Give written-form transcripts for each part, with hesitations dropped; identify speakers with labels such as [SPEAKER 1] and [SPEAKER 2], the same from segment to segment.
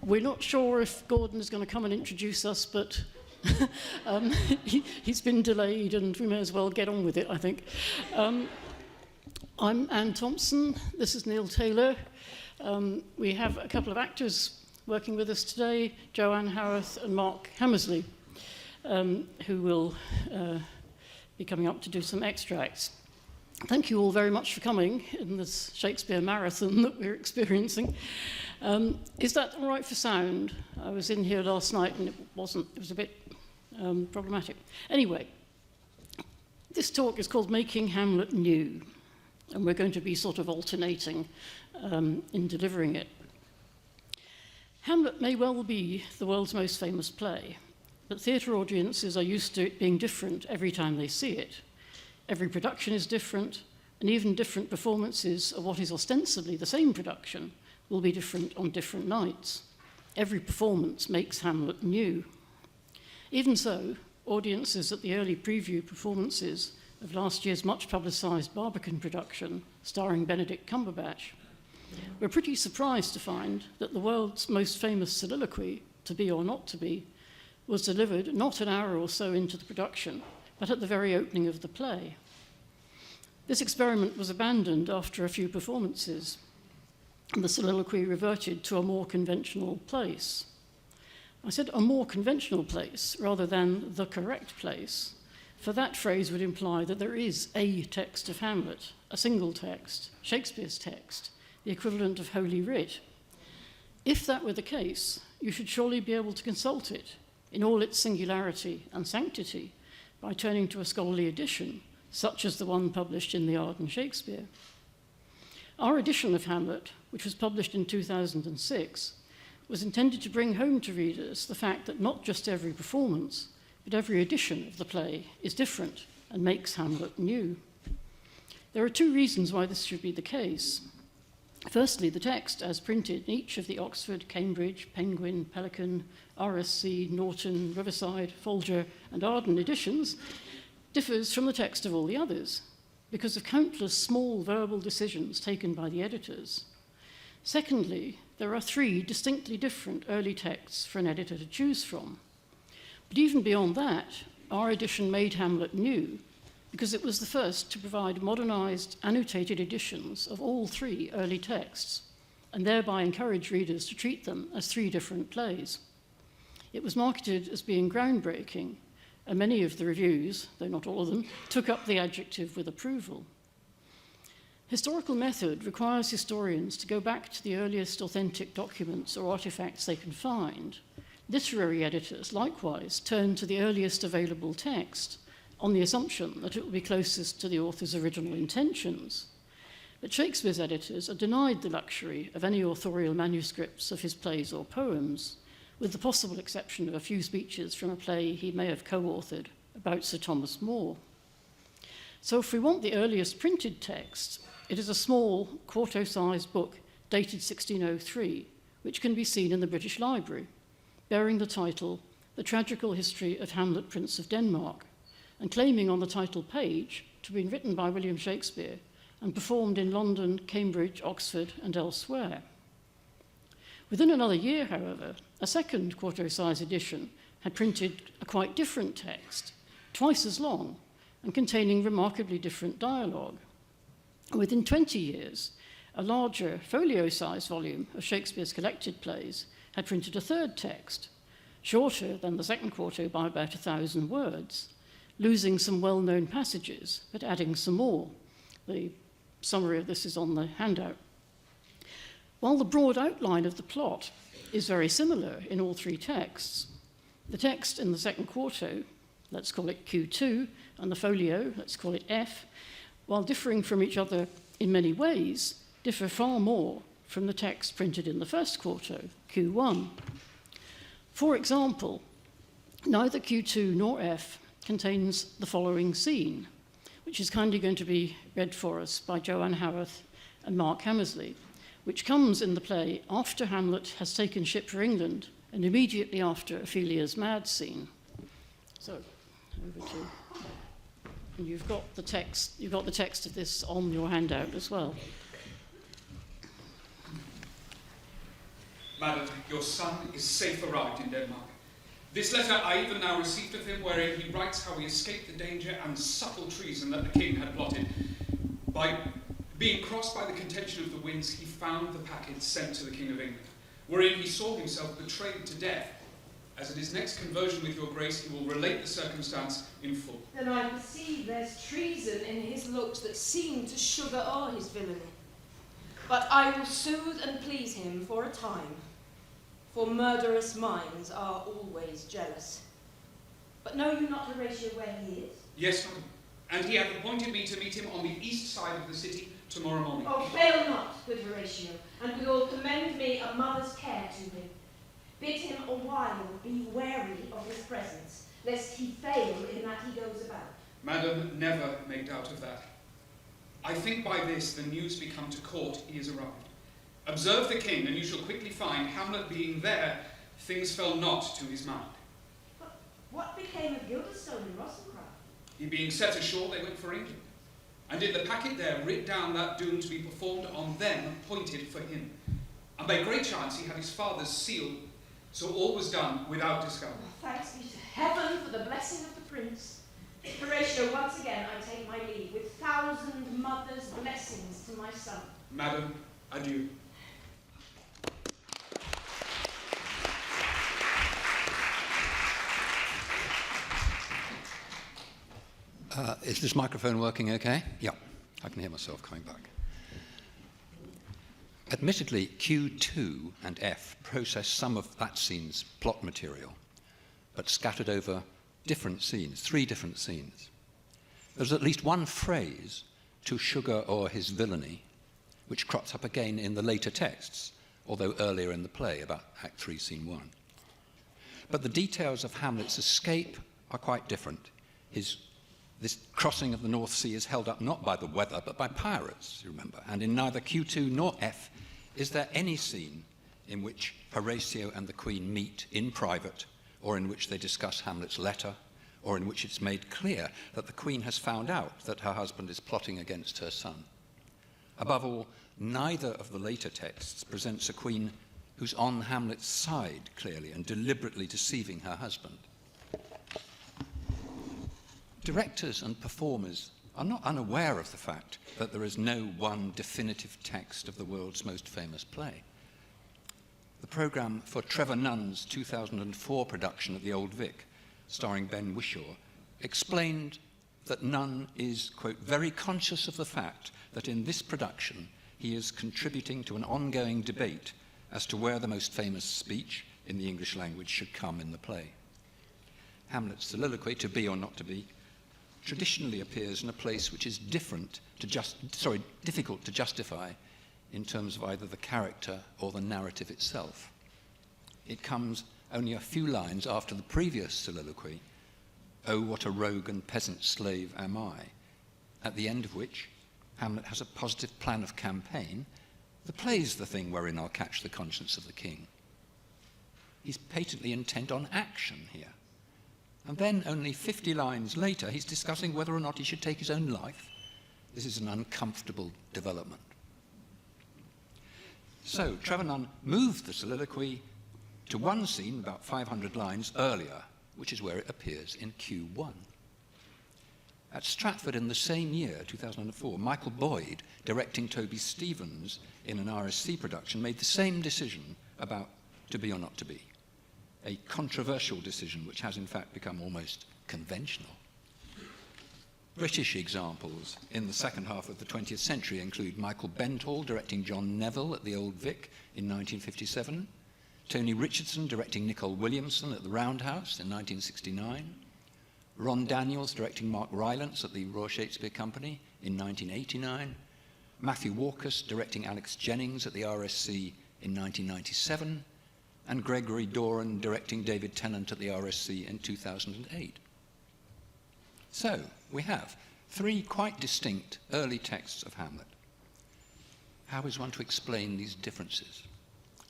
[SPEAKER 1] We're not sure if Gordon is going to come and introduce us, but he's been delayed and we may as well get on with it, I think. I'm Anne Thompson, this is Neil Taylor. We have a couple of actors working with us today, Joanne Howarth and Mark Hammersley, who will be coming up to do some extracts. Thank you all very much for coming in this Shakespeare marathon that we're experiencing. Is that all right for sound? I was in here last night and it was a bit problematic. Anyway, this talk is called Making Hamlet New, and we're going to be sort of alternating in delivering it. Hamlet may well be the world's most famous play, but theatre audiences are used to it being different every time they see it. Every production is different, and even different performances of what is ostensibly the same production will be different on different nights. Every performance makes Hamlet new. Even so, audiences at the early preview performances of last year's much publicised Barbican production, starring Benedict Cumberbatch, were pretty surprised to find that the world's most famous soliloquy, To Be or Not to Be, was delivered not an hour or so into the production, but at the very opening of the play. This experiment was abandoned after a few performances, and the soliloquy reverted to a more conventional place. I said a more conventional place rather than the correct place, for that phrase would imply that there is a text of Hamlet, a single text, Shakespeare's text, the equivalent of Holy Writ. If that were the case, you should surely be able to consult it in all its singularity and sanctity by turning to a scholarly edition, such as the one published in the Arden Shakespeare. Our edition of Hamlet, which was published in 2006, was intended to bring home to readers the fact that not just every performance, but every edition of the play is different and makes Hamlet new. There are two reasons why this should be the case. Firstly, the text, as printed in each of the Oxford, Cambridge, Penguin, Pelican, RSC, Norton, Riverside, Folger, and Arden editions, differs from the text of all the others because of countless small verbal decisions taken by the editors. Secondly, there are three distinctly different early texts for an editor to choose from. But even beyond that, our edition made Hamlet new because it was the first to provide modernised, annotated editions of all three early texts, and thereby encourage readers to treat them as three different plays. It was marketed as being groundbreaking, and many of the reviews, though not all of them, took up the adjective with approval. Historical method requires historians to go back to the earliest authentic documents or artifacts they can find. Literary editors, likewise, turn to the earliest available text on the assumption that it will be closest to the author's original intentions. But Shakespeare's editors are denied the luxury of any authorial manuscripts of his plays or poems, with the possible exception of a few speeches from a play he may have co-authored about Sir Thomas More. So if we want the earliest printed text, it is a small, quarto-sized book dated 1603, which can be seen in the British Library, bearing the title, The Tragical History of Hamlet, Prince of Denmark, and claiming on the title page to have been written by William Shakespeare and performed in London, Cambridge, Oxford, and elsewhere. Within another year, however, a second quarto-size edition had printed a quite different text, twice as long, and containing remarkably different dialogue. Within 20 years, a larger folio-sized volume of Shakespeare's collected plays had printed a third text, shorter than the second quarto by about 1,000 words, losing some well-known passages, but adding some more. The summary of this is on the handout. While the broad outline of the plot is very similar in all three texts, the text in the second quarto, let's call it Q2, and the folio, let's call it F, while differing from each other in many ways, differ far more from the text printed in the first quarto, Q1. For example, neither Q2 nor F contains the following scene, which is kindly going to be read for us by Joanne Howarth and Mark Hammersley, which comes in the play after Hamlet has taken ship for England and immediately after Ophelia's mad scene. So, over to, and you've got the text of this on your handout as well.
[SPEAKER 2] Madam, your son is safe arrived in Denmark. This letter I even now received of him, wherein he writes how he escaped the danger and subtle treason that the king had plotted. By being crossed by the contention of the winds, he found the packet sent to the King of England, wherein he saw himself betrayed to death. As at his next conversion with your grace, he will relate the circumstance in full.
[SPEAKER 3] Then I perceive there's treason in his looks that seem to sugar o'er his villainy. But I will soothe and please him for a time, for murderous minds are always jealous. But know you not, Horatio, where he is?
[SPEAKER 2] Yes, madam, and he hath appointed me to meet him on the east side of the city tomorrow morning.
[SPEAKER 3] Oh, fail not, good Horatio, and withal commend me a mother's care to him. Bid him a while be wary of his presence, lest he fail in that he goes about.
[SPEAKER 2] Madam, never make doubt of that. I think by this the news be come to court he is arrived. Observe the king, and you shall quickly find, Hamlet being there, things fell not to his mind.
[SPEAKER 3] But what became of Gilderstone and Rosencrantz?
[SPEAKER 2] He being set ashore, they went for England. And in the packet there writ down that doom to be performed on them appointed for him. And by great chance he had his father's seal, so all was done without discovery.
[SPEAKER 3] Oh, thanks be to heaven for the blessing of the prince. Horatio, once again I take my leave, with 1,000 mothers' blessings to my son.
[SPEAKER 2] Madam, adieu.
[SPEAKER 4] Is this microphone working okay? Yeah, I can hear myself coming back. Admittedly, Q2 and F process some of that scene's plot material, but scattered over different scenes, 3 different scenes. There's at least one phrase, to sugar o'er his villainy, which crops up again in the later texts, although earlier in the play, about Act 3, Scene 1. But the details of Hamlet's escape are quite different. This crossing of the North Sea is held up not by the weather, but by pirates, you remember. And in neither Q2 nor F is there any scene in which Horatio and the Queen meet in private, or in which they discuss Hamlet's letter, or in which it's made clear that the Queen has found out that her husband is plotting against her son. Above all, neither of the later texts presents a Queen who's on Hamlet's side, clearly, and deliberately deceiving her husband. Directors and performers are not unaware of the fact that there is no one definitive text of the world's most famous play. The programme for Trevor Nunn's 2004 production at the Old Vic, starring Ben Whishaw, explained that Nunn is, quote, very conscious of the fact that in this production he is contributing to an ongoing debate as to where the most famous speech in the English language should come in the play. Hamlet's soliloquy, to be or not to be, traditionally appears in a place which is difficult to justify in terms of either the character or the narrative itself. It comes only a few lines after the previous soliloquy, "Oh, what a rogue and peasant slave am I," at the end of which Hamlet has a positive plan of campaign. The play's the thing wherein I'll catch the conscience of the king. He's patently intent on action here. And then, only 50 lines later, he's discussing whether or not he should take his own life. This is an uncomfortable development. So, Trevor Nunn moved the soliloquy to one scene about 500 lines earlier, which is where it appears in Q1. At Stratford in the same year, 2004, Michael Boyd, directing Toby Stephens in an RSC production, made the same decision about to be or not to be. A controversial decision which has in fact become almost conventional. British examples in the second half of the 20th century include Michael Bentall directing John Neville at the Old Vic in 1957, Tony Richardson directing Nicole Williamson at the Roundhouse in 1969, Ron Daniels directing Mark Rylance at the Royal Shakespeare Company in 1989, Matthew Walkus directing Alex Jennings at the RSC in 1997, and Gregory Doran directing David Tennant at the RSC in 2008. So, we have 3 quite distinct early texts of Hamlet. How is one to explain these differences?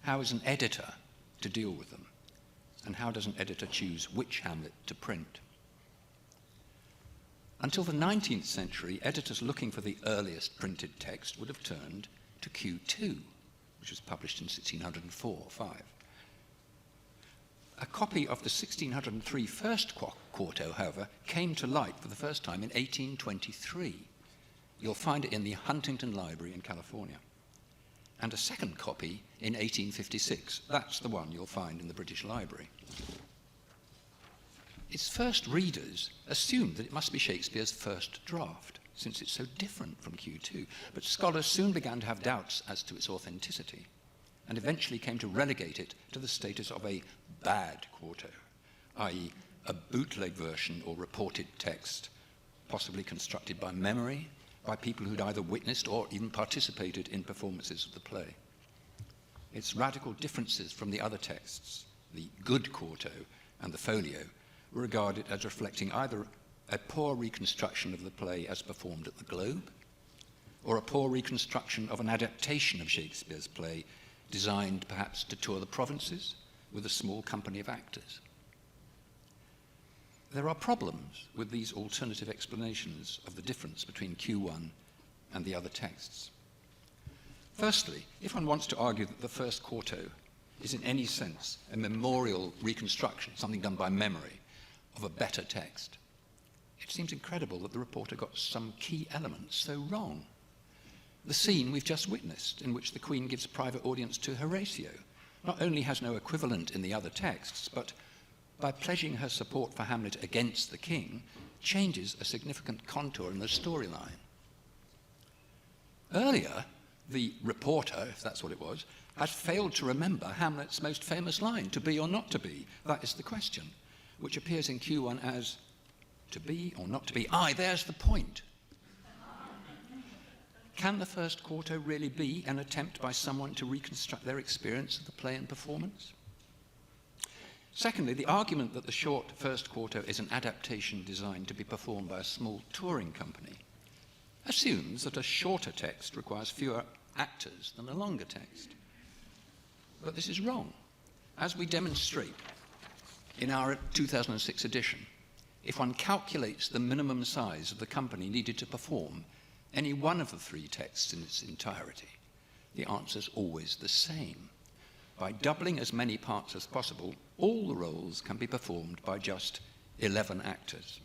[SPEAKER 4] How is an editor to deal with them? And how does an editor choose which Hamlet to print? Until the 19th century, editors looking for the earliest printed text would have turned to Q2, which was published in 1604-5. A copy of the 1603 first quarto, however, came to light for the first time in 1823. You'll find it in the Huntington Library in California. And a second copy in 1856. That's the one you'll find in the British Library. Its first readers assumed that it must be Shakespeare's first draft, since it's so different from Q2. But scholars soon began to have doubts as to its authenticity, and eventually came to relegate it to the status of a bad quarto, i.e. a bootleg version or reported text, possibly constructed by memory, by people who'd either witnessed or even participated in performances of the play. Its radical differences from the other texts, the good quarto and the folio, were regarded as reflecting either a poor reconstruction of the play as performed at the Globe, or a poor reconstruction of an adaptation of Shakespeare's play designed perhaps to tour the provinces with a small company of actors. There are problems with these alternative explanations of the difference between Q1 and the other texts. Firstly, if one wants to argue that the first quarto is in any sense a memorial reconstruction, something done by memory, of a better text, it seems incredible that the reporter got some key elements so wrong. The scene we've just witnessed, in which the Queen gives private audience to Horatio, not only has no equivalent in the other texts, but by pledging her support for Hamlet against the king, changes a significant contour in the storyline. Earlier, the reporter, if that's what it was, had failed to remember Hamlet's most famous line, "To be or not to be, that is the question," which appears in Q1 as, "To be or not to be, aye, there's the point." Can the first quarto really be an attempt by someone to reconstruct their experience of the play and performance? Secondly, the argument that the short first quarto is an adaptation designed to be performed by a small touring company assumes that a shorter text requires fewer actors than a longer text. But this is wrong. As we demonstrate in our 2006 edition, if one calculates the minimum size of the company needed to perform any one of the three texts in its entirety, the answer is always the same. By doubling as many parts as possible, all the roles can be performed by just 11 actors.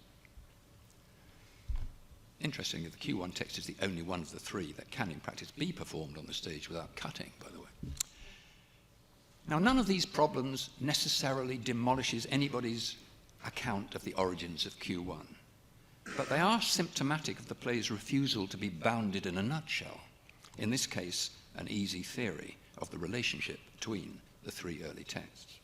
[SPEAKER 4] Interestingly, the Q1 text is the only one of the three that can in practice be performed on the stage without cutting, by the way. Now, none of these problems necessarily demolishes anybody's account of the origins of Q1, but they are symptomatic of the play's refusal to be bounded in a nutshell, in this case, an easy theory of the relationship between the three early texts.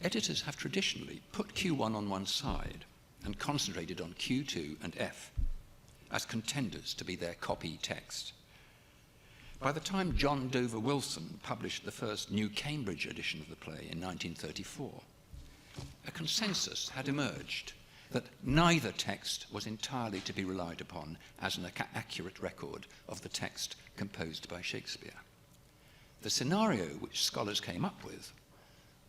[SPEAKER 4] Editors have traditionally put Q1 on one side and concentrated on Q2 and F as contenders to be their copy text. By the time John Dover Wilson published the first New Cambridge edition of the play in 1934, a consensus had emerged that neither text was entirely to be relied upon as an accurate record of the text composed by Shakespeare. The scenario which scholars came up with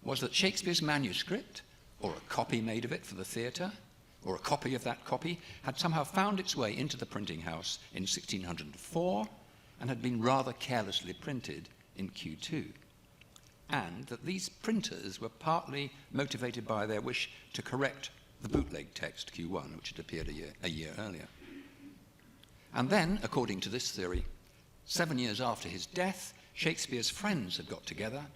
[SPEAKER 4] was that Shakespeare's manuscript, or a copy made of it for the theatre, or a copy of that copy, had somehow found its way into the printing house in 1604 and had been rather carelessly printed in Q2, and that these printers were partly motivated by their wish to correct the bootleg text Q1, which had appeared a year earlier. And then, according to this theory, 7 years after his death, Shakespeare's friends had got together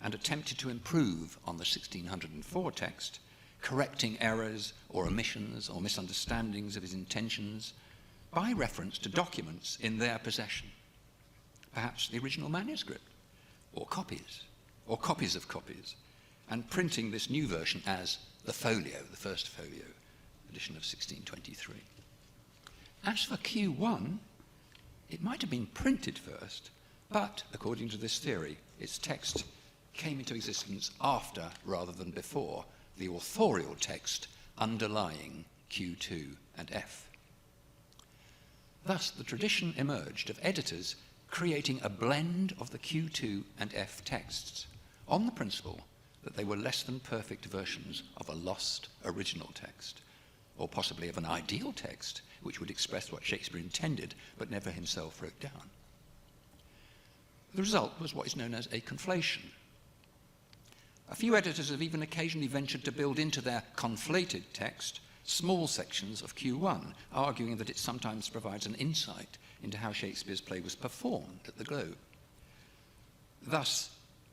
[SPEAKER 4] and attempted to improve on the 1604 text, correcting errors or omissions or misunderstandings of his intentions by reference to documents in their possession, perhaps the original manuscript, or copies of copies, and printing this new version as the folio, the first folio, edition of 1623. As for Q1, it might have been printed first, but, according to this theory, its text came into existence after rather than before the authorial text underlying Q2 and F. Thus, the tradition emerged of editors creating a blend of the Q2 and F texts on the principle that they were less than perfect versions of a lost original text, or possibly of an ideal text which would express what Shakespeare intended but never himself wrote down. The result was what is known as a conflation. A few editors have even occasionally ventured to build into their conflated text small sections of Q1, arguing that it sometimes provides an insight into how Shakespeare's play was performed at the Globe. Thus,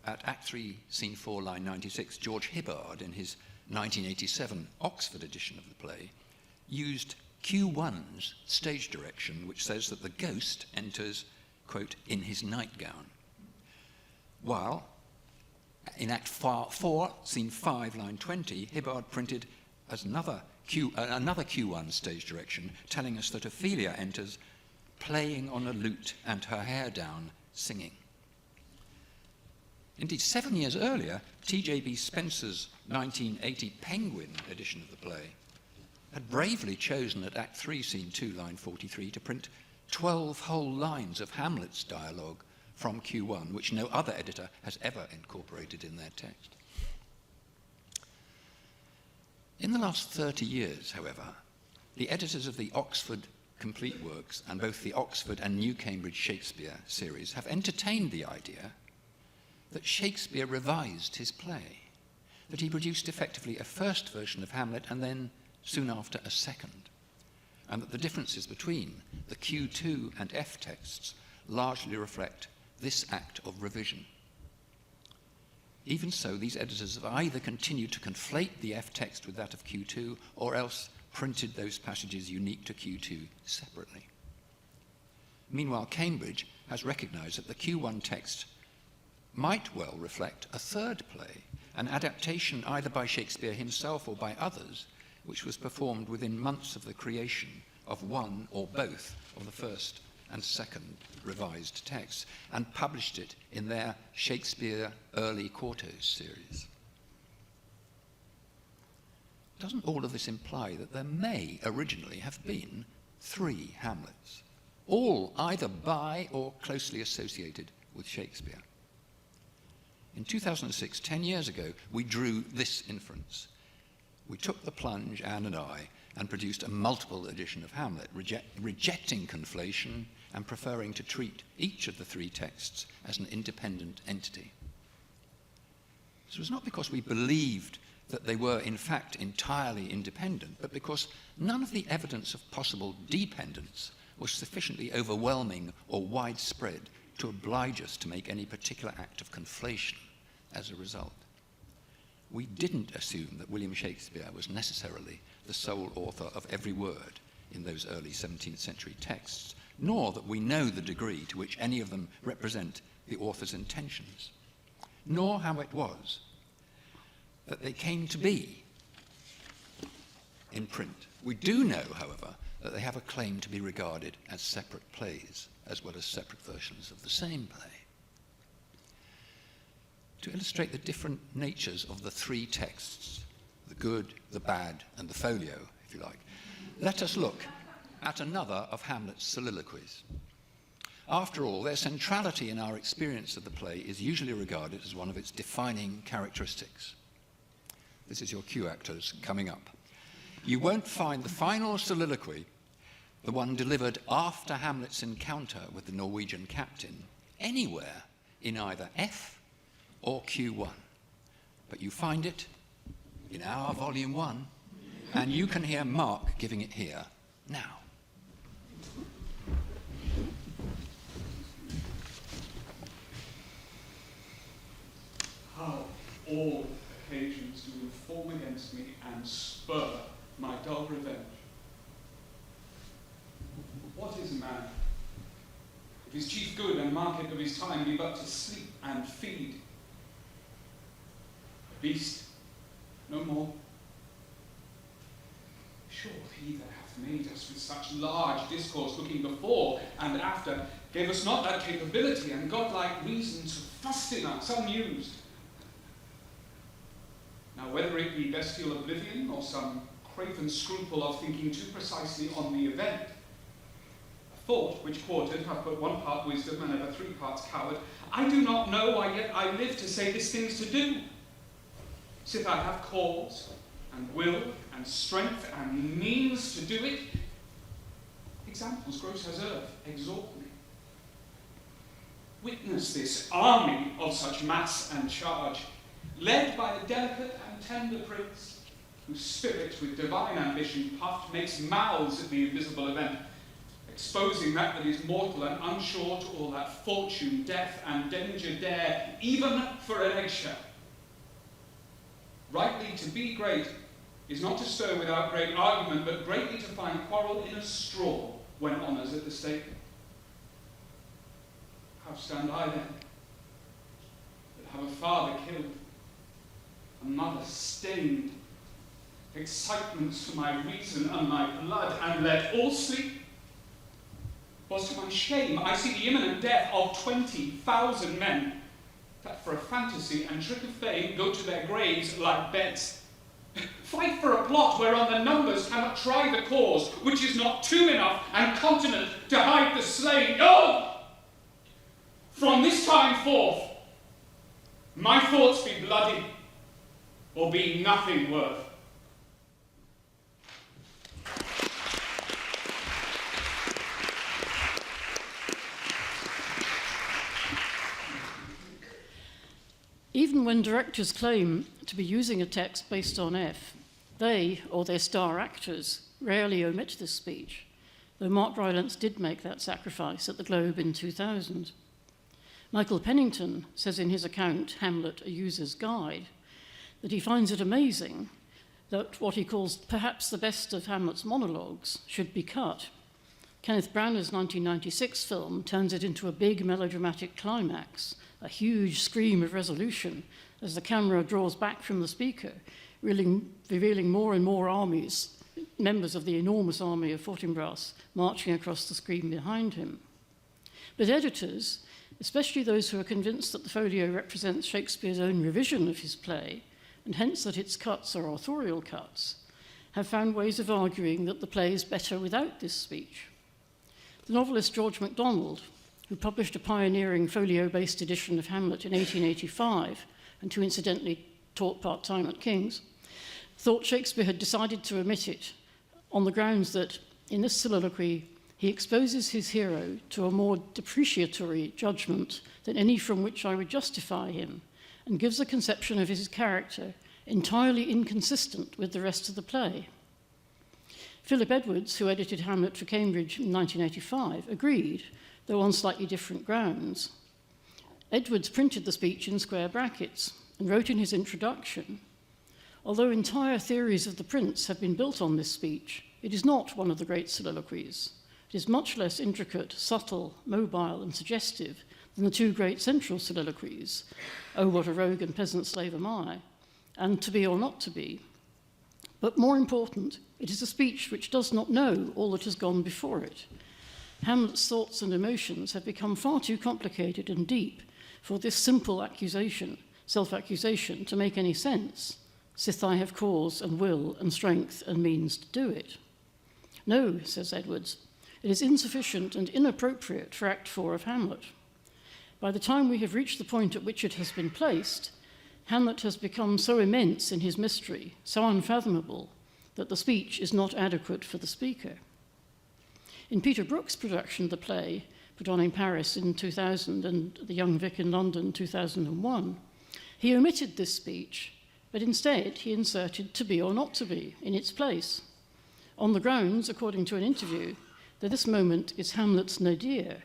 [SPEAKER 4] at Act 3, Scene 4, line 96, George Hibbard, in his 1987 Oxford edition of the play, used Q1's stage direction, which says that the ghost enters, quote, in his nightgown. While, in Act 4, Scene 5, line 20, Hibbard printed as another Q1 stage direction, telling us that Ophelia enters playing on a lute and her hair down, singing. Indeed, 7 years earlier, T.J.B. Spencer's 1980 Penguin edition of the play had bravely chosen at Act 3, Scene 2, line 43, to print 12 whole lines of Hamlet's dialogue from Q1, which no other editor has ever incorporated in their text. In the last 30 years, however, the editors of the Oxford Complete Works and both the Oxford and New Cambridge Shakespeare series have entertained the idea that Shakespeare revised his play, that he produced effectively a first version of Hamlet and then soon after a second, and that the differences between the Q2 and F texts largely reflect this act of revision. Even so, these editors have either continued to conflate the F text with that of Q2 or else printed those passages unique to Q2 separately. Meanwhile, Cambridge has recognized that the Q1 text might well reflect a third play, an adaptation either by Shakespeare himself or by others, which was performed within months of the creation of one or both of the first and second revised texts, and published it in their Shakespeare Early Quartos series. Doesn't all of this imply that there may originally have been 3 Hamlets, all either by or closely associated with Shakespeare? In 2006, 10 years ago, we drew this inference. We took the plunge, Anne and I, and produced a multiple edition of Hamlet, rejecting conflation and preferring to treat each of the 3 texts as an independent entity. This was not because we believed that they were in fact entirely independent, but because none of the evidence of possible dependence was sufficiently overwhelming or widespread to oblige us to make any particular act of conflation as a result. We didn't assume that William Shakespeare was necessarily the sole author of every word in those early 17th century texts, nor that we know the degree to which any of them represent the author's intentions, nor how it was that they came to be in print. We do know, however, that they have a claim to be regarded as separate plays, as well as separate versions of the same play. To illustrate the different natures of the 3 texts, the good, the bad, and the folio, if you like, let us look at another of Hamlet's soliloquies. After all, their centrality in our experience of the play is usually regarded as one of its defining characteristics. This is your cue actors coming up. You won't find the final soliloquy, the one delivered after Hamlet's encounter with the Norwegian captain, anywhere in either F or Q1. But you find it in our Volume 1, and you can hear Mark giving it here, now.
[SPEAKER 2] How all occasions do inform against me and spur my dull revenge. What is a man? If his chief good and market of his time be but to sleep and feed. A beast, no more. Sure, he that hath made us with such large discourse looking before and after, gave us not that capability and godlike reason to thrust in us unused. Now whether it be bestial oblivion or some craven scruple of thinking too precisely on the event, a thought which quartered hath but 1 part wisdom and ever 3 parts coward, I do not know why yet I live to say these things to do. Sith I have cause and will and strength and means to do it, examples gross as earth exhort me. Witness this army of such mass and charge, led by a delicate and tender prince, whose spirit with divine ambition puffed makes mouths at the invisible event, exposing that is mortal and unsure to all that fortune, death, and danger dare, even for an eggshell. Rightly to be great is not to stir without great argument, but greatly to find quarrel in a straw when honour's at the stake. How stand I then, that have a father killed, a mother stained, excitements for my reason and my blood, and let all sleep? Was to my shame I see the imminent death of 20,000 men, that for a fantasy and trick of fame go to their graves like beds. Fight for a plot whereon the numbers cannot try the cause, which is not tomb enough and continent to hide the slain. Oh! From this time forth, my thoughts be bloody, or be nothing worth.
[SPEAKER 1] Even when directors claim to be using a text based on F, they, or their star actors, rarely omit this speech, though Mark Rylance did make that sacrifice at the Globe in 2000. Michael Pennington says in his account, Hamlet, A User's Guide, that he finds it amazing that what he calls perhaps the best of Hamlet's monologues should be cut. Kenneth Branagh's 1996 film turns it into a big melodramatic climax, a huge scream of resolution as the camera draws back from the speaker, revealing more and more armies, members of the enormous army of Fortinbras, marching across the screen behind him. But editors, especially those who are convinced that the folio represents Shakespeare's own revision of his play, and hence that its cuts are authorial cuts, have found ways of arguing that the play is better without this speech. The novelist George MacDonald, who published a pioneering folio-based edition of Hamlet in 1885, and who incidentally taught part-time at King's, thought Shakespeare had decided to omit it on the grounds that, in this soliloquy, he exposes his hero to a more depreciatory judgment than any from which I would justify him, and gives a conception of his character entirely inconsistent with the rest of the play. Philip Edwards, who edited Hamlet for Cambridge in 1985, agreed, though on slightly different grounds. Edwards printed the speech in square brackets and wrote in his introduction, although entire theories of the prince have been built on this speech, it is not one of the great soliloquies. It is much less intricate, subtle, mobile, and suggestive than the two great central soliloquies, Oh, what a rogue and peasant slave am I, and To be or not to be. But more important, it is a speech which does not know all that has gone before it. Hamlet's thoughts and emotions have become far too complicated and deep for this simple accusation, self-accusation, to make any sense, sith I have cause and will and strength and means to do it. No, says Edwards, it is insufficient and inappropriate for Act 4 of Hamlet. By the time we have reached the point at which it has been placed, Hamlet has become so immense in his mystery, so unfathomable, that the speech is not adequate for the speaker. In Peter Brook's production of the play, put on in Paris in 2000 and The Young Vic in London 2001, he omitted this speech, but instead he inserted To be or not to be in its place, on the grounds, according to an interview, that this moment is Hamlet's nadir,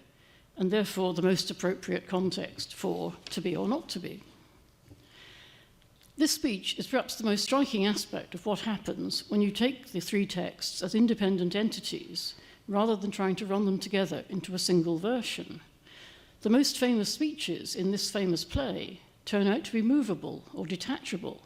[SPEAKER 1] and therefore the most appropriate context for To be or not to be. This speech is perhaps the most striking aspect of what happens when you take the three texts as independent entities rather than trying to run them together into a single version. The most famous speeches in this famous play turn out to be movable or detachable.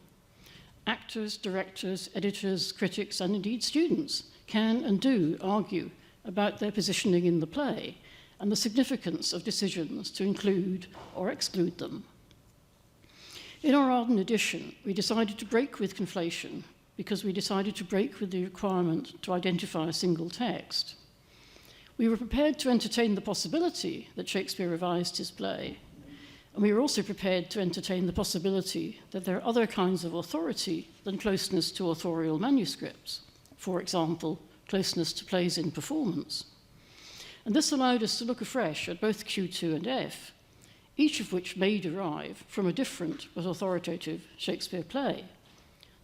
[SPEAKER 1] Actors, directors, editors, critics, and indeed students can and do argue about their positioning in the play and the significance of decisions to include or exclude them. In our Arden edition, we decided to break with conflation because we decided to break with the requirement to identify a single text. We were prepared to entertain the possibility that Shakespeare revised his play, and we were also prepared to entertain the possibility that there are other kinds of authority than closeness to authorial manuscripts, for example, closeness to plays in performance. And this allowed us to look afresh at both Q2 and F, each of which may derive from a different but authoritative Shakespeare play,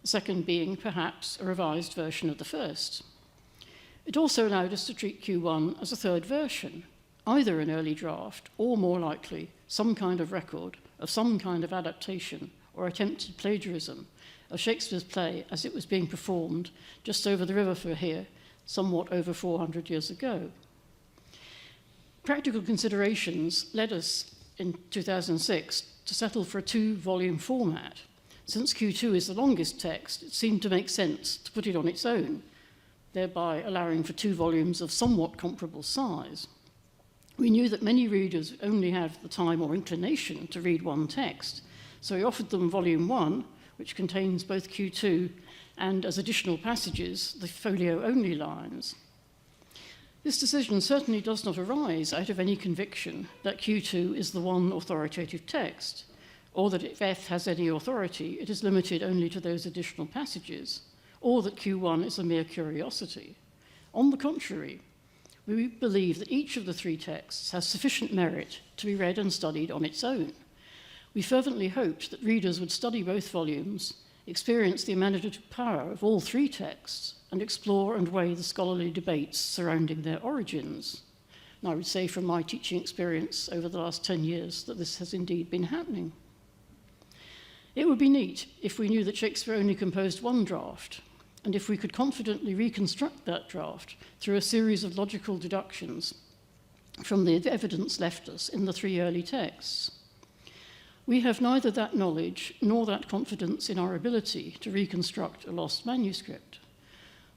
[SPEAKER 1] the second being perhaps a revised version of the first. It also allowed us to treat Q1 as a third version, either an early draft or, more likely, some kind of record of some kind of adaptation or attempted plagiarism of Shakespeare's play as it was being performed just over the river from here, somewhat over 400 years ago. Practical considerations led us in 2006 to settle for a 2-volume format. Since Q2 is the longest text, it seemed to make sense to put it on its own, thereby allowing for 2 volumes of somewhat comparable size. We knew that many readers only have the time or inclination to read one text, so we offered them Volume 1, which contains both Q2 and, as additional passages, the folio-only lines. This decision certainly does not arise out of any conviction that Q2 is the one authoritative text, or that if F has any authority, it is limited only to those additional passages, or that Q1 is a mere curiosity. On the contrary, we believe that each of the 3 texts has sufficient merit to be read and studied on its own. We fervently hoped that readers would study both volumes, experience the imaginative power of all 3 texts, and explore and weigh the scholarly debates surrounding their origins. And I would say from my teaching experience over the last 10 years that this has indeed been happening. It would be neat if we knew that Shakespeare only composed 1 draft, and if we could confidently reconstruct that draft through a series of logical deductions from the evidence left us in the 3 early texts. We have neither that knowledge nor that confidence in our ability to reconstruct a lost manuscript.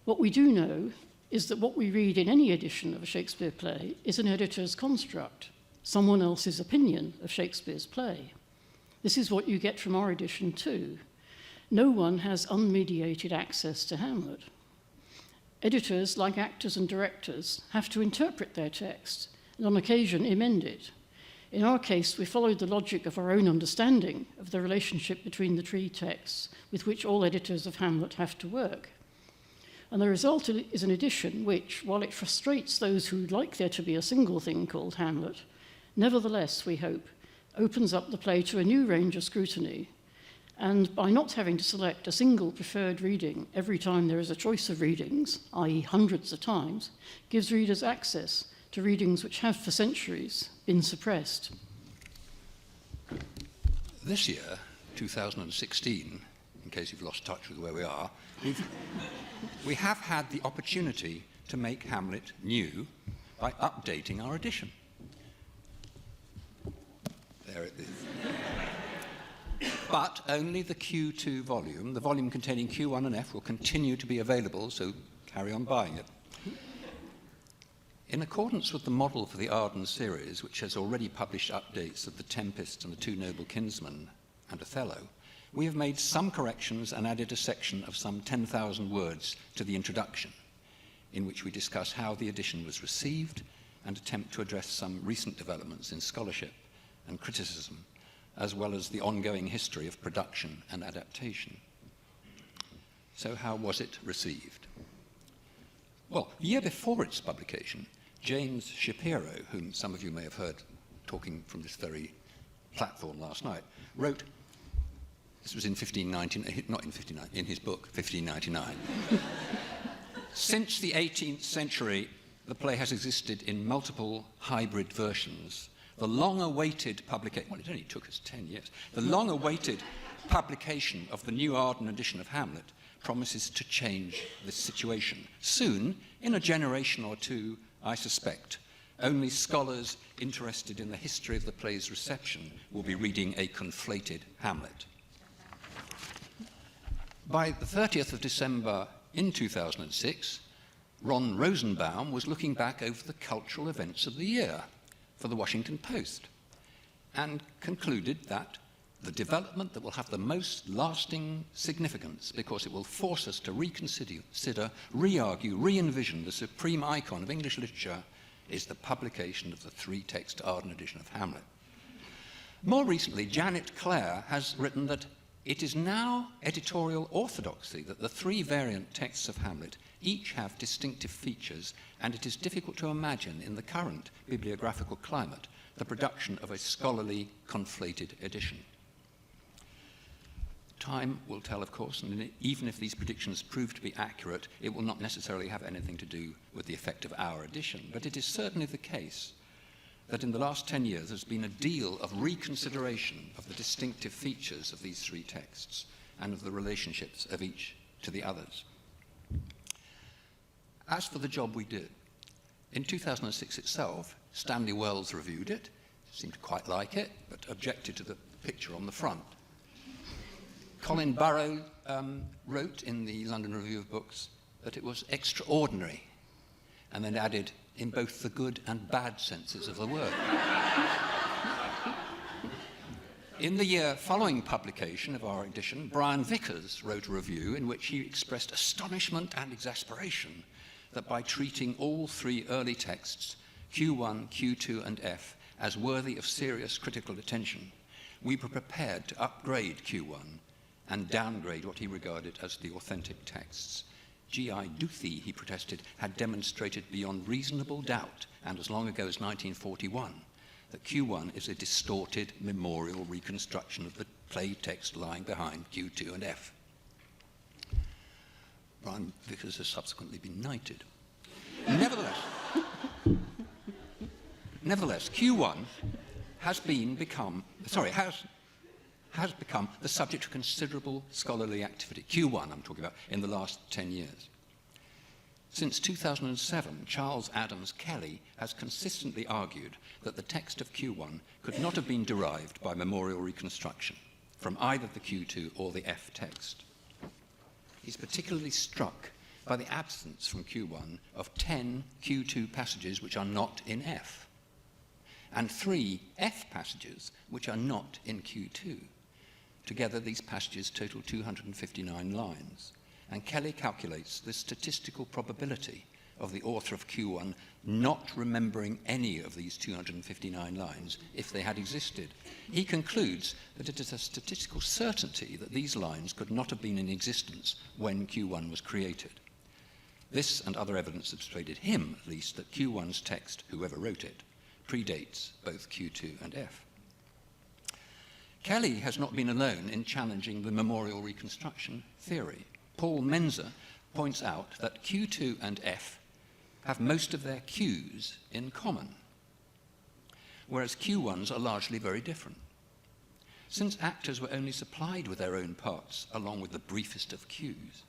[SPEAKER 1] What we do know is that what we read in any edition of a Shakespeare play is an editor's construct, someone else's opinion of Shakespeare's play. This is what you get from our edition too. No one has unmediated access to Hamlet. Editors, like actors and directors, have to interpret their text and on occasion amend it. In our case, we followed the logic of our own understanding of the relationship between the 3 texts with which all editors of Hamlet have to work. And the result is an edition which, while it frustrates those who would like there to be a single thing called Hamlet, nevertheless, we hope, opens up the play to a new range of scrutiny, and by not having to select a single preferred reading every time there is a choice of readings, i.e. hundreds of times, gives readers access to readings which have for centuries been suppressed.
[SPEAKER 4] This year, 2016, in case you've lost touch with where we are, we have had the opportunity to make Hamlet new by updating our edition. There it is. But only the Q2 volume, the volume containing Q1 and F, will continue to be available, so carry on buying it. In accordance with the model for the Arden series, which has already published updates of The Tempest and The Two Noble Kinsmen and Othello, we have made some corrections and added a section of some 10,000 words to the introduction, in which we discuss how the edition was received and attempt to address some recent developments in scholarship and criticism, as well as the ongoing history of production and adaptation. So how was it received? Well, a year before its publication, James Shapiro, whom some of you may have heard talking from this very platform last night, wrote, this was in 1599, not in 59, in his book, 1599. Since the 18th century, the play has existed in multiple hybrid versions. The long-awaited publication, well, it only took us 10 years, the long-awaited publication of the new Arden edition of Hamlet promises to change this situation. Soon, in a generation or two, I suspect, only scholars interested in the history of the play's reception will be reading a conflated Hamlet. By the 30th of December in 2006, Ron Rosenbaum was looking back over the cultural events of the year for the Washington Post and concluded that the development that will have the most lasting significance, because it will force us to reconsider, re-argue, re-envision the supreme icon of English literature, is the publication of the 3-text Arden edition of Hamlet. More recently, Janet Clare has written that it is now editorial orthodoxy that the 3 variant texts of Hamlet each have distinctive features, and it is difficult to imagine in the current bibliographical climate the production of a scholarly, conflated edition. Time will tell, of course, and even if these predictions prove to be accurate, it will not necessarily have anything to do with the effect of our edition. But it is certainly the case that in the last 10 years there's been a deal of reconsideration of the distinctive features of these three texts and of the relationships of each to the others. As for the job we did, in 2006 itself, Stanley Wells reviewed it, seemed to quite like it, but objected to the picture on the front. Colin Burrow wrote in the London Review of Books that it was extraordinary, and then added, in both the good and bad senses of the word. In the year following publication of our edition, Brian Vickers wrote a review in which he expressed astonishment and exasperation that by treating all three early texts, Q1, Q2, and F, as worthy of serious critical attention, we were prepared to upgrade Q1 and downgrade what he regarded as the authentic texts. G.I. Duthie, he protested, had demonstrated beyond reasonable doubt, and as long ago as 1941, that Q1 is a distorted memorial reconstruction of the play text lying behind Q2 and F. Brian Vickers has subsequently been knighted. Nevertheless, Q1 has become the subject of considerable scholarly activity. Q1, I'm talking about, in the last 10 years. Since 2007, Charles Adams Kelly has consistently argued that the text of Q1 could not have been derived by memorial reconstruction from either the Q2 or the F text. He's particularly struck by the absence from Q1 of 10 Q2 passages which are not in F, and 3 F passages which are not in Q2. Together, these passages total 259 lines, and Kelly calculates the statistical probability of the author of Q1 not remembering any of these 259 lines if they had existed. He concludes that it is a statistical certainty that these lines could not have been in existence when Q1 was created. This and other evidence have persuaded him, at least, that Q1's text, whoever wrote it, predates both Q2 and F. Kelly has not been alone in challenging the memorial reconstruction theory. Paul Menzer points out that Q2 and F have most of their Qs in common, whereas Q1s are largely very different. Since actors were only supplied with their own parts, along with the briefest of Qs,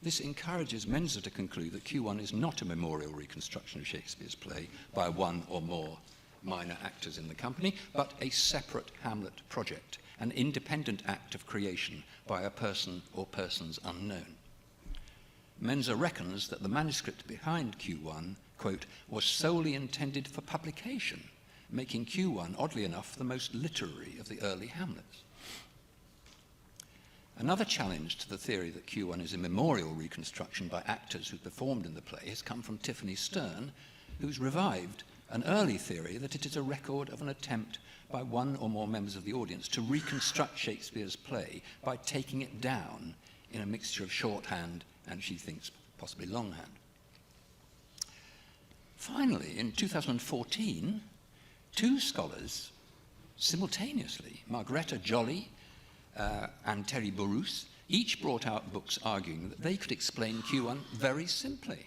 [SPEAKER 4] this encourages Menzer to conclude that Q1 is not a memorial reconstruction of Shakespeare's play by one or more minor actors in the company, but a separate Hamlet project, an independent act of creation by a person or persons unknown. Menzer reckons that the manuscript behind Q1, quote, was solely intended for publication, making Q1, oddly enough, the most literary of the early Hamlets. Another challenge to the theory that Q1 is a memorial reconstruction by actors who performed in the play has come from Tiffany Stern, who's revived an early theory that it is a record of an attempt by one or more members of the audience to reconstruct Shakespeare's play by taking it down in a mixture of shorthand and, she thinks, possibly longhand. Finally, in 2014, 2 scholars simultaneously, Margareta Jolly and Terry Burrus, each brought out books arguing that they could explain Q1 very simply.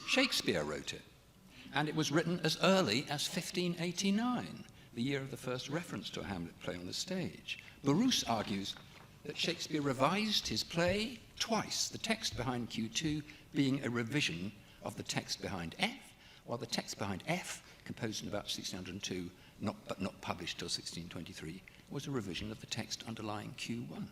[SPEAKER 4] Shakespeare wrote it, and it was written as early as 1589, the year of the first reference to a Hamlet play on the stage. Burrus argues that Shakespeare revised his play twice, the text behind Q2 being a revision of the text behind F, while the text behind F, composed in about 1602, but not published till 1623, was a revision of the text underlying Q1.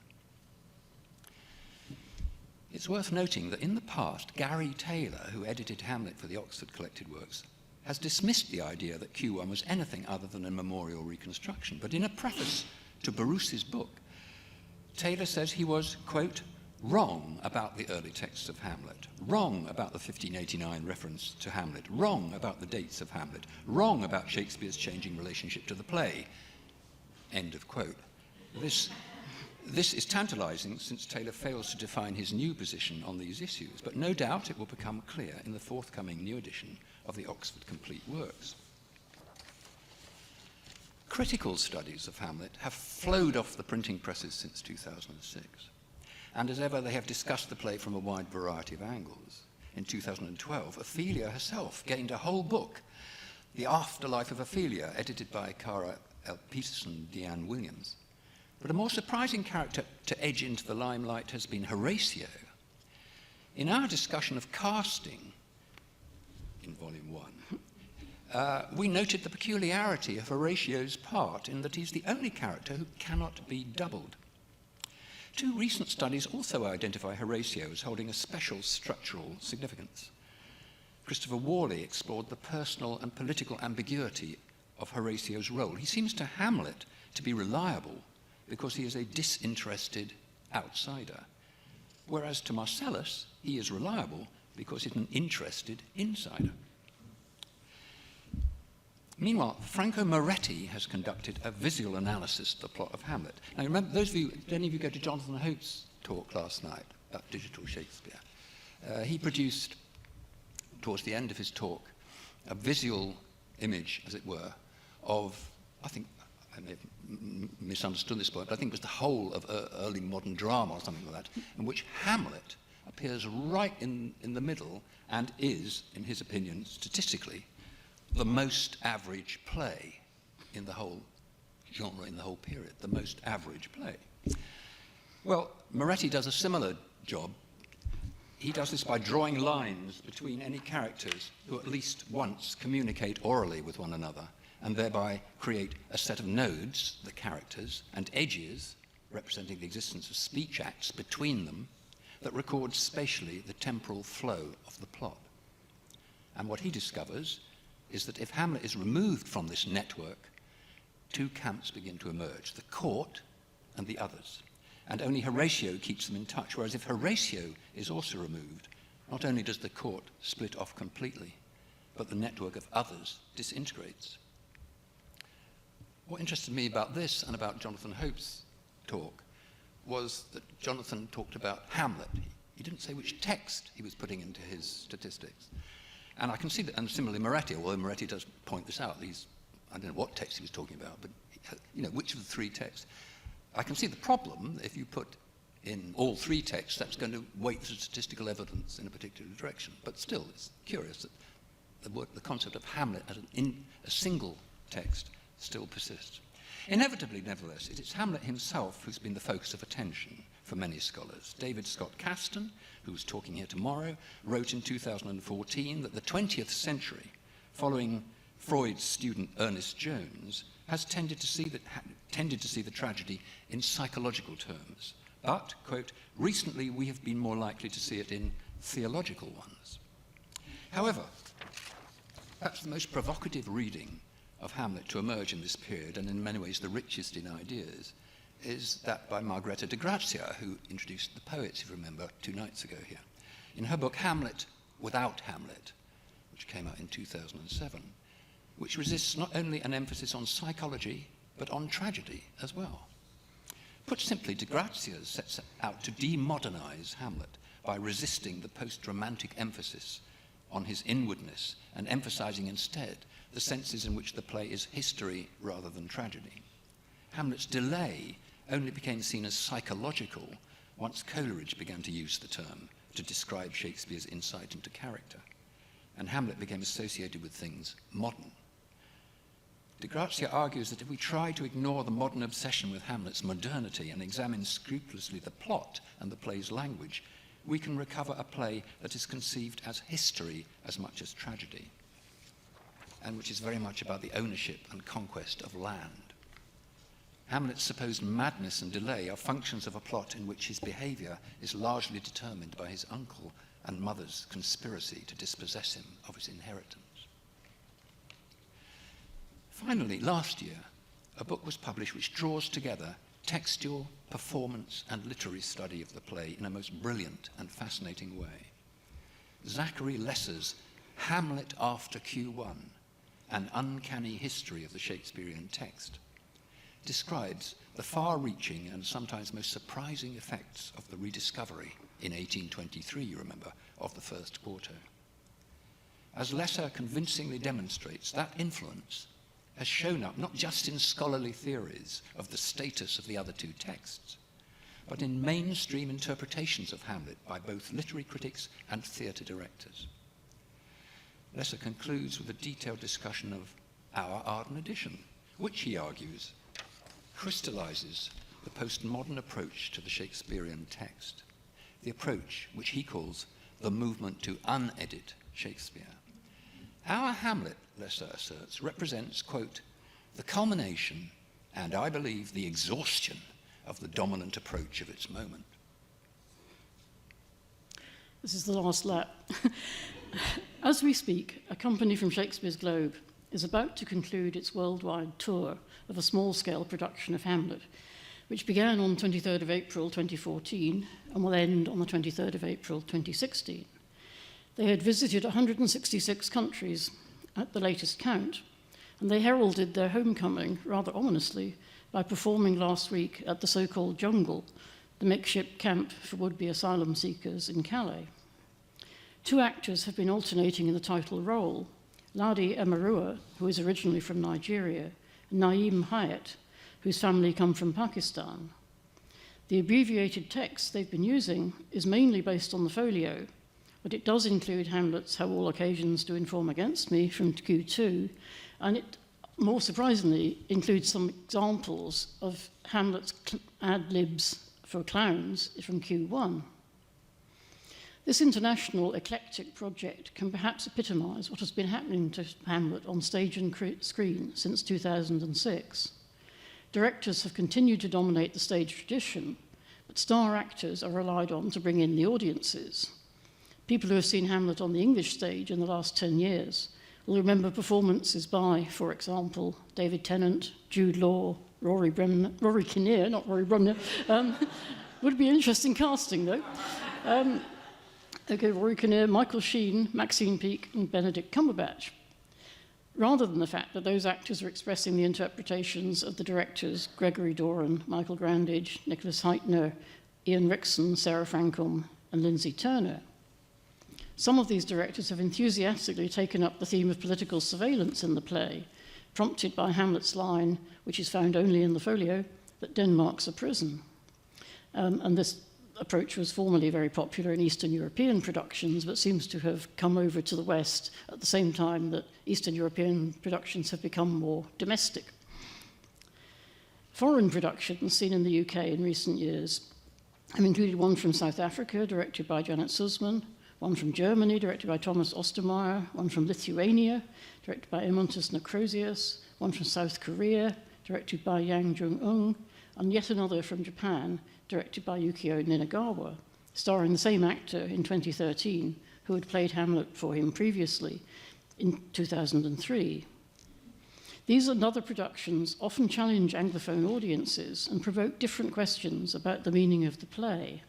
[SPEAKER 4] It's worth noting that in the past, Gary Taylor, who edited Hamlet for the Oxford Collected Works, has dismissed the idea that Q1 was anything other than a memorial reconstruction. But in a preface to Burrus's book, Taylor says he was, quote, wrong about the early texts of Hamlet, wrong about the 1589 reference to Hamlet, wrong about the dates of Hamlet, wrong about Shakespeare's changing relationship to the play, end of quote. This is tantalizing since Taylor fails to define his new position on these issues, but no doubt it will become clear in the forthcoming new edition of the Oxford Complete Works. critical studies of Hamlet have flowed off the printing presses since 2006. And as ever, they have discussed the play from a wide variety of angles. In 2012, Ophelia herself gained a whole book, The Afterlife of Ophelia, edited by Cara L. Peterson, Deanne Williams. But a more surprising character to edge into the limelight has been Horatio. In our discussion of casting in Volume 1, we noted the peculiarity of Horatio's part in that he's the only character who cannot be doubled. Two recent studies also identify Horatio as holding a special structural significance. Christopher Worley explored the personal and political ambiguity of Horatio's role. He seems to Hamlet to be reliable because he is a disinterested outsider, whereas to Marcellus, he is reliable because he's an interested insider. Meanwhile, Franco Moretti has conducted a visual analysis of the plot of Hamlet. Now, remember, those of you, did any of you go to Jonathan Hope's talk last night about digital Shakespeare? He produced, towards the end of his talk, a visual image, as it were, of, I think, I may have misunderstood this point, but I think it was the whole of early modern drama or something like that, in which Hamlet appears right in the middle and is, in his opinion, statistically, the most average play in the whole genre, in the whole period, the most average play. Well, Moretti does a similar job. He does this by drawing lines between any characters who at least once communicate orally with one another, and thereby create a set of nodes, the characters, and edges, representing the existence of speech acts between them, that record spatially the temporal flow of the plot. And what he discovers is that if Hamlet is removed from this network, two camps begin to emerge, the court and the others. And only Horatio keeps them in touch, whereas if Horatio is also removed, not only does the court split off completely, but the network of others disintegrates. What interested me about this and about Jonathan Hope's talk was that Jonathan talked about Hamlet. He didn't say which text he was putting into his statistics. And I can see that, and similarly Moretti, although Moretti does point this out, I don't know what text he was talking about, but which of the three texts. I can see the problem. If you put in all three texts, that's going to weight the statistical evidence in a particular direction. But still, it's curious that the concept of Hamlet as a single text still persists. Inevitably, nevertheless, it is Hamlet himself who's been the focus of attention for many scholars. David Scott Caston, who's talking here tomorrow, wrote in 2014 that the 20th century, following Freud's student Ernest Jones, has tended to see the tragedy in psychological terms. But, quote, recently we have been more likely to see it in theological ones. However, perhaps the most provocative reading of Hamlet to emerge in this period, and in many ways the richest in ideas, is that by Margrethe de Grazia, who introduced the poets, if you remember, 2 nights ago here. In her book Hamlet Without Hamlet, which came out in 2007, which resists not only an emphasis on psychology, but on tragedy as well. Put simply, de Grazia sets out to demodernize Hamlet by resisting the post-romantic emphasis on his inwardness and emphasizing instead the senses in which the play is history rather than tragedy. Hamlet's delay only became seen as psychological once Coleridge began to use the term to describe Shakespeare's insight into character, and Hamlet became associated with things modern. De Grazia argues that if we try to ignore the modern obsession with Hamlet's modernity and examine scrupulously the plot and the play's language, we can recover a play that is conceived as history as much as tragedy, and which is very much about the ownership and conquest of land. Hamlet's supposed madness and delay are functions of a plot in which his behavior is largely determined by his uncle and mother's conspiracy to dispossess him of his inheritance. Finally, last year, a book was published which draws together textual, performance, and literary study of the play in a most brilliant and fascinating way. Zachary Lesser's Hamlet After Q1, An Uncanny History of the Shakespearean Text, describes the far-reaching and sometimes most surprising effects of the rediscovery in 1823, you remember, of the first quarto. As Lesser convincingly demonstrates, that influence, has shown up not just in scholarly theories of the status of the other two texts, but in mainstream interpretations of Hamlet by both literary critics and theatre directors. Lesser concludes with a detailed discussion of our Arden edition, which, he argues, crystallizes the postmodern approach to the Shakespearean text, the approach which he calls the movement to unedit Shakespeare. Our Hamlet, Lesser asserts, represents, quote, the culmination and, I believe, the exhaustion of the dominant approach of its moment.
[SPEAKER 1] This is the last lap. As we speak, a company from Shakespeare's Globe is about to conclude its worldwide tour of a small-scale production of Hamlet, which began on 23rd of April 2014 and will end on the 23rd of April 2016. They had visited 166 countries at the latest count, and they heralded their homecoming, rather ominously, by performing last week at the so-called Jungle, the makeshift camp for would-be asylum seekers in Calais. Two actors have been alternating in the title role, Ladi Emarua, who is originally from Nigeria, and Naeem Hayat, whose family come from Pakistan. The abbreviated text they've been using is mainly based on the folio, but it does include Hamlet's How All Occasions Do Inform Against Me from Q2, and it, more surprisingly, includes some examples of Hamlet's ad-libs for clowns from Q1. This international eclectic project can perhaps epitomise what has been happening to Hamlet on stage and screen since 2006. Directors have continued to dominate the stage tradition, but star actors are relied on to bring in the audiences. People who have seen Hamlet on the English stage in the last 10 years will remember performances by, for example, David Tennant, Jude Law, Rory Kinnear, not Rory Bremner. Would be interesting casting, though. Rory Kinnear, Michael Sheen, Maxine Peake, and Benedict Cumberbatch. Rather than the fact that those actors are expressing the interpretations of the directors Gregory Doran, Michael Grandage, Nicholas Heitner, Ian Rickson, Sarah Frankum, and Lindsay Turner. Some of these directors have enthusiastically taken up the theme of political surveillance in the play, prompted by Hamlet's line, which is found only in the folio, that Denmark's a prison. And this approach was formerly very popular in Eastern European productions, but seems to have come over to the West at the same time that Eastern European productions have become more domestic. Foreign productions seen in the UK in recent years have included one from South Africa, directed by Janet Sussman, one from Germany, directed by Thomas Ostermeyer, one from Lithuania, directed by Emontis Necrosius, one from South Korea, directed by Yang Jung-eung, and yet another from Japan, directed by Yukio Ninagawa, starring the same actor in 2013 who had played Hamlet for him previously in 2003. These and other productions often challenge Anglophone audiences and provoke different questions about the meaning of the play.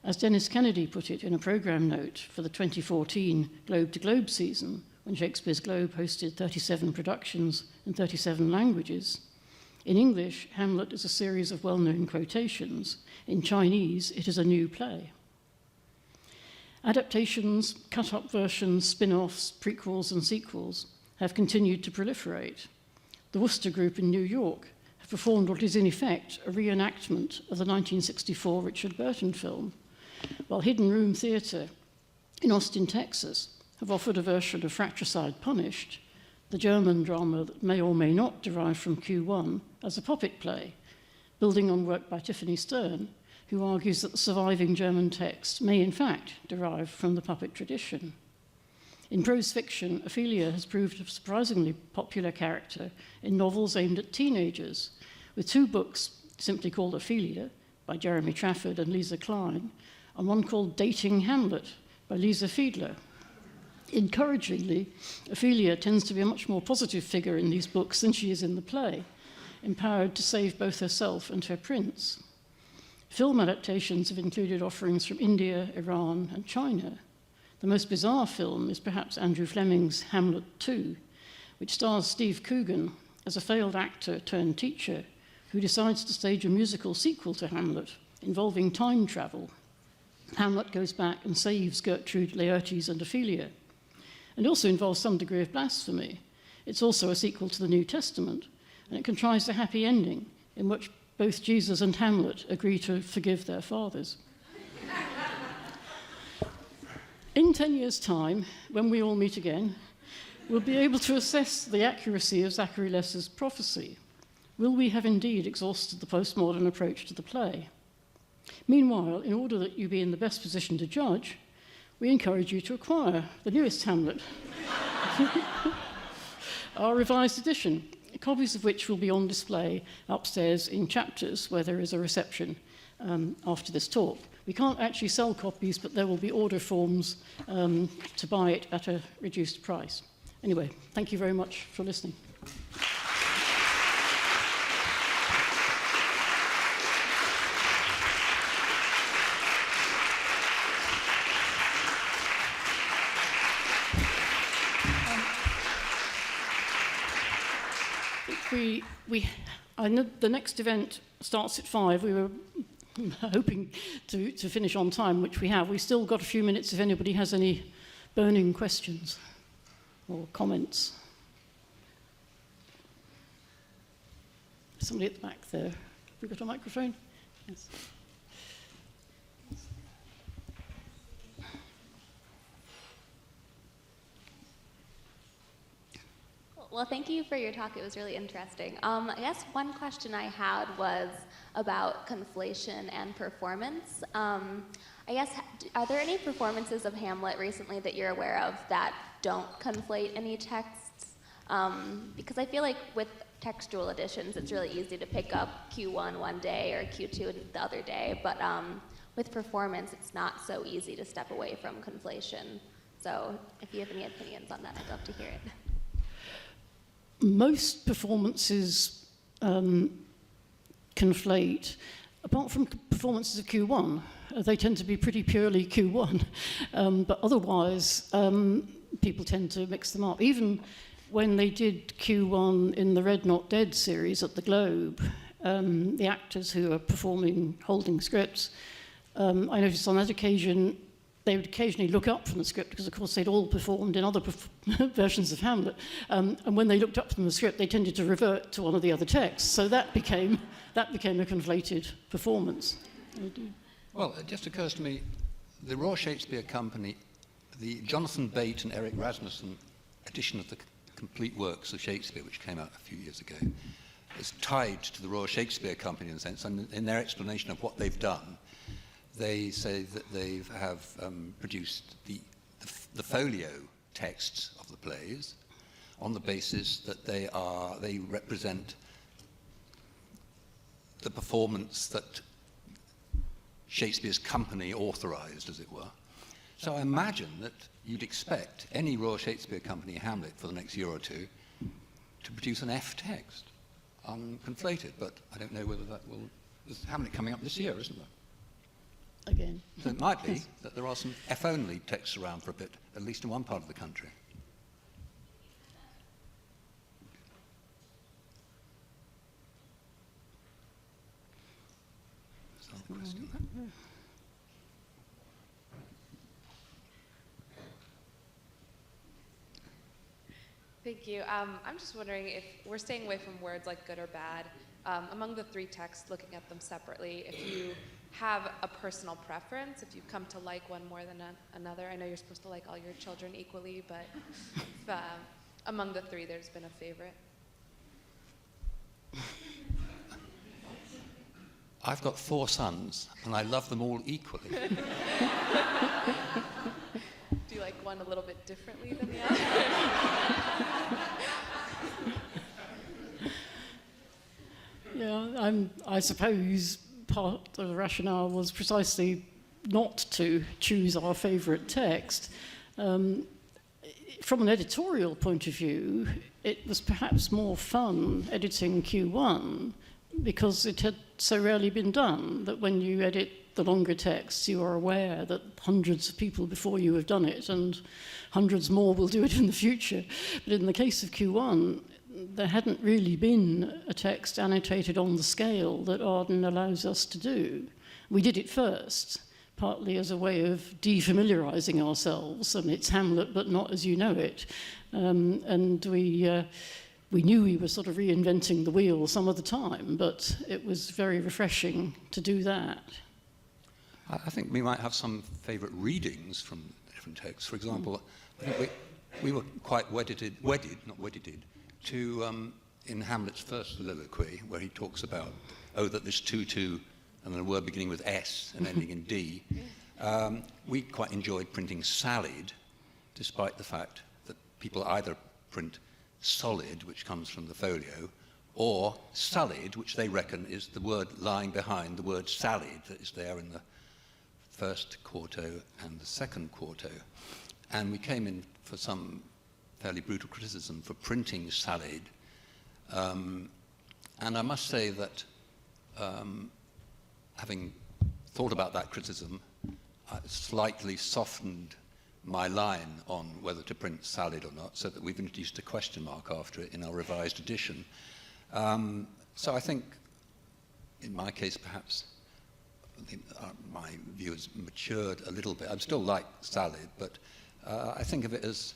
[SPEAKER 1] As Dennis Kennedy put it in a programme note for the 2014 Globe to Globe season, when Shakespeare's Globe hosted 37 productions in 37 languages, in English, Hamlet is a series of well-known quotations. In Chinese, it is a new play. Adaptations, cut-up versions, spin-offs, prequels and sequels have continued to proliferate. The Worcester Group in New York have performed what is in effect a reenactment of the 1964 Richard Burton film, while Hidden Room Theatre in Austin, Texas, have offered a version of Fratricide Punished, the German drama that may or may not derive from Q1, as a puppet play, building on work by Tiffany Stern, who argues that the surviving German text may in fact derive from the puppet tradition. In prose fiction, Ophelia has proved a surprisingly popular character in novels aimed at teenagers, with two books simply called Ophelia by Jeremy Trafford and Lisa Klein, and one called Dating Hamlet by Lisa Fiedler. Encouragingly, Ophelia tends to be a much more positive figure in these books than she is in the play, empowered to save both herself and her prince. Film adaptations have included offerings from India, Iran, and China. The most bizarre film is perhaps Andrew Fleming's Hamlet 2, which stars Steve Coogan as a failed actor turned teacher who decides to stage a musical sequel to Hamlet involving time travel. Hamlet goes back and saves Gertrude, Laertes, and Ophelia. And also involves some degree of blasphemy, It's also a sequel to the New Testament, and it contrives a happy ending in which both Jesus and Hamlet agree to forgive their fathers. In 10 years' time, when we all meet again, we'll be able to assess the accuracy of Zachary Lesser's prophecy. Will we have indeed exhausted the postmodern approach to the play? Meanwhile, in order that you be in the best position to judge, we encourage you to acquire the newest Hamlet, our revised edition, copies of which will be on display upstairs in chapters where there is a reception after this talk. We can't actually sell copies, but there will be order forms to buy it at a reduced price. Anyway, thank you very much for listening. I know the next event starts at 5. We were hoping to finish on time, which we have. We've still got a few minutes if anybody has any burning questions or comments. Somebody at the back there. Have we got a microphone? Yes.
[SPEAKER 5] Well, thank you for your talk. It was really interesting. I guess one question I had was about conflation and performance. I guess, are there any performances of Hamlet recently that you're aware of that don't conflate any texts? Because I feel like with textual editions, it's really easy to pick up Q1 one day or Q2 the other day, but with performance, it's not so easy to step away from conflation. So if you have any opinions on that, I'd love to hear it.
[SPEAKER 1] Most performances conflate, apart from performances of Q1. They tend to be pretty purely Q1, but otherwise people tend to mix them up. Even when they did Q1 in the Red Not Dead series at the Globe, the actors who are performing holding scripts, I noticed on that occasion they would occasionally look up from the script because, of course, they'd all performed in other versions of Hamlet. And when they looked up from the script, they tended to revert to one of the other texts. So that became a conflated performance.
[SPEAKER 4] Well, it just occurs to me, the Royal Shakespeare Company, the Jonathan Bate and Eric Rasmussen edition of the complete works of Shakespeare, which came out a few years ago, is tied to the Royal Shakespeare Company in a sense, and in their explanation of what they've done, they say that they have produced the folio texts of the plays on the basis that they represent the performance that Shakespeare's company authorised, as it were. So I imagine that you'd expect any Royal Shakespeare Company Hamlet for the next year or two to produce an F text, unconflated, but I don't know whether that will... There's Hamlet coming up this year, isn't there?
[SPEAKER 1] Again.
[SPEAKER 4] So it might be that there are some F-only texts around for a bit, at least in one part of the country. That's another question.
[SPEAKER 6] Thank you. I'm just wondering if we're staying away from words like good or bad. Among the three texts, looking at them separately, if you have a personal preference, if you come to like one more than another, I know you're supposed to like all your children equally, but if, among the three there's been a favorite.
[SPEAKER 4] I've got 4 sons, and I love them all equally.
[SPEAKER 6] Do you like one a little bit differently than the other?
[SPEAKER 1] Yeah, I suppose part of the rationale was precisely not to choose our favourite text. From an editorial point of view, it was perhaps more fun editing Q1 because it had so rarely been done that when you edit the longer texts, you are aware that hundreds of people before you have done it and hundreds more will do it in the future. But in the case of Q1, there hadn't really been a text annotated on the scale that Arden allows us to do. We did it first, partly as a way of defamiliarising ourselves. I mean, it's Hamlet, but not as you know it. And we knew we were sort of reinventing the wheel some of the time, but it was very refreshing to do that.
[SPEAKER 4] I think we might have some favourite readings from different texts. For example, I think we were quite wedded to, in Hamlet's first soliloquy, where he talks about, that this tutu, and then a word beginning with S and ending in D. We quite enjoyed printing sallied, despite the fact that people either print solid, which comes from the folio, or sullied, which they reckon is the word lying behind the word sallied that is there in the first quarto and the second quarto. And we came in for some fairly brutal criticism for printing sallied. And I must say that having thought about that criticism, I slightly softened my line on whether to print salad or not, so that we've introduced a question mark after it in our revised edition. So I think, in my case, perhaps my view has matured a little bit. I still like salad, but I think of it as,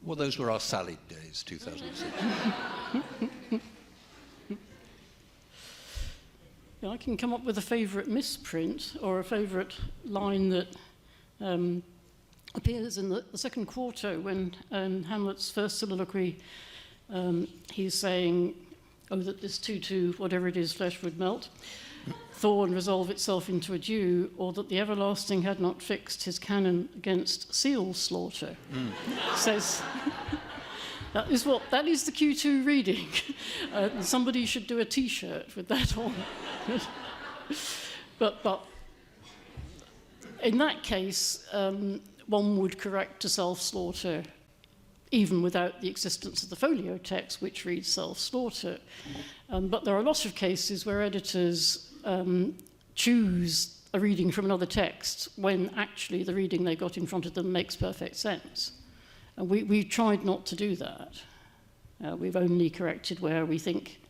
[SPEAKER 4] well, those were our salad days, 2006.
[SPEAKER 1] Yeah, I can come up with a favourite misprint or a favourite line that appears in the second quarto when Hamlet's first soliloquy, he's saying, that this tutu, whatever it is, flesh would melt, thaw and resolve itself into a dew, or that the everlasting had not fixed his cannon against seal slaughter. Says, that is the Q2 reading. Somebody should do a T-shirt with that on. But in that case, one would correct to self-slaughter even without the existence of the folio text, which reads self-slaughter. But there are lots of cases where editors choose a reading from another text when actually the reading they got in front of them makes perfect sense. And we tried not to do that. We've only corrected where we think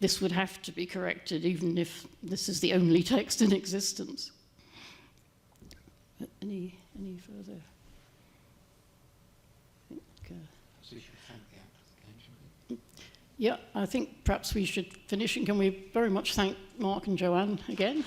[SPEAKER 1] this would have to be corrected, even if this is the only text in existence. Any further? Yeah, I think perhaps we should finish, and can we very much thank Mark and Joanne again?